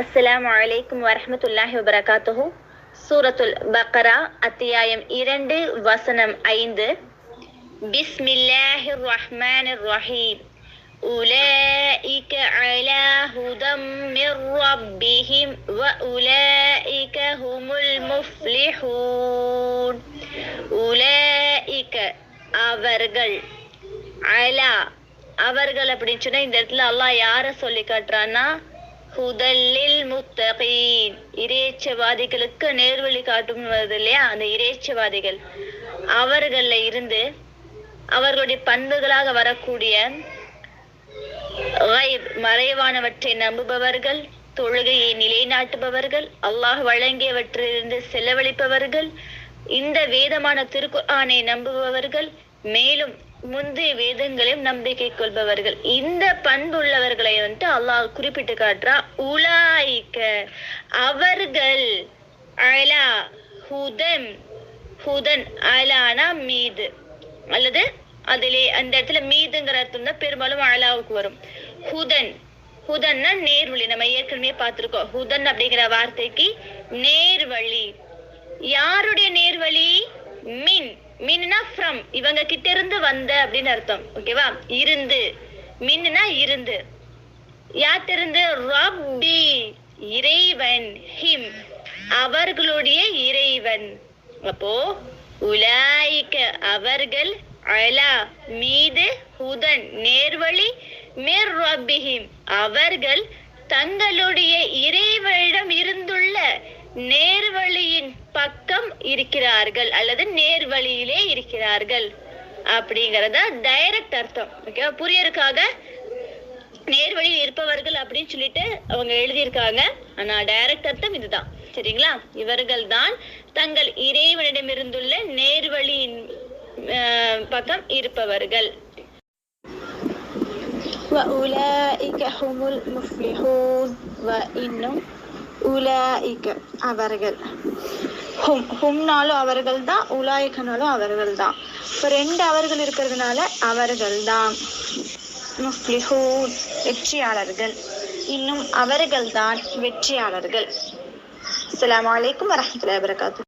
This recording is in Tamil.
அஸ்ஸலாமு அலைக்கும் வரஹ்மத்துல்லாஹி வபரகாத்துஹு. சூரத்துல் பக்ரா அத்தியாயம் 2 வசனம் 5. பிஸ்மில்லாஹிர் ரஹ்மானிர் ரஹீம். உலாயிக அலா ஹுதம் மிர் ரப்பிஹிம் வ உலாயிக ஹுமுல் முஃப்லிஹூன். உலாயிக அவர்கள், அலா அவர்கள் அப்படின்னு சொன்னா இந்த இடத்துல அல்லாஹ் யார சொல்லி காட்டுறான்னா, ஹுதல்லில் முத்தகீன் இறைச்சவாதிகளுக்கு நேர்வழி காட்டும் வருது இல்லையா, அந்த இறைச்சவாதிகள் அவர்கள இருந்து அவர்களுடைய பண்புகளாக வரக்கூடிய மறைவானவற்றை நம்புபவர்கள், தொழுகையை நிலைநாட்டுபவர்கள், அல்லாஹ் வழங்கியவற்றிலிருந்து செலவழிப்பவர்கள், இந்த வேதமான திருக்குர்ஆனை நம்புபவர்கள், மேலும் முந்தைய வேதங்களையும் நம்பிக்கை கொள்பவர்கள். இந்த பண்புள்ளவர்களை வந்துட்டு அல்லாஹ் குறிப்பிட்டு காட்டுறா. உலாயிக்க அவர்கள், அலா ஹுதன், ஹுதன் அலானா மீது, அல்லது அதிலே அந்த இடத்துல மீதுங்கிற அர்த்தம் தான் பெரும்பாலும் அலாவுக்கு வரும். ஹுதன், ஹுதன்னா நேர்வழி. நம்ம ஏற்கனவே பார்த்திருக்கோம் ஹுதன் அப்படிங்கிற வார்த்தைக்கு நேர்வழி. யாருடைய நேர்வழி? மின், மின்னா ஃப்ரம், இவங்க கிட்ட இருந்து வந்த அப்படின்னு அர்த்தம். ஓகேவா? இருந்து, மின்னா இருந்து. யார்கிட்ட இருந்து? ரப்பி இறைவன், ஹிம் அவர்களுடைய இறைவன். அப்போ உலாயிக்க அவர்கள், அலா மீது, ஹுதன் நேர்வழி, மிர் ரப்பிஹிம் அவர்கள் தங்களுடைய இறைவனிடம் இருந்துள்ள நேர்வழியின் பக்கம் இருக்கிறார்கள், அல்லது நேர்வழியிலே இருக்கிறார்கள் அப்படிங்கறத டைரக்ட் அர்த்தம். ஓகே, புரியறதுக்காக நேர்வழியில் இருப்பவர்கள் அப்படின்னு சொல்லிட்டு அவங்க எழுதியிருக்காங்க. ஆனா டைரக்ட் அர்த்தம் இதுதான். சரிங்களா? இவர்கள் தான் தங்கள் இறைவனிடம் இருந்துள்ள நேர்வழியின் பக்கம் இருப்பவர்கள். இன்னும் உலாயிக அவர்கள், ஹும்னாலும் அவர்கள் தான், உலாயிகனாலும் அவர்கள் தான். இப்போ 2 அவர்கள் இருக்கிறதுனால அவர்கள் தான் முஃப்லிஹூன் வெற்றியாளர்கள், இன்னும் அவர்கள் தான் வெற்றியாளர்கள். அஸ்ஸலாமு அலைக்கும் வரஹ்மத்துல்லாஹி வபரகாத்துஹு.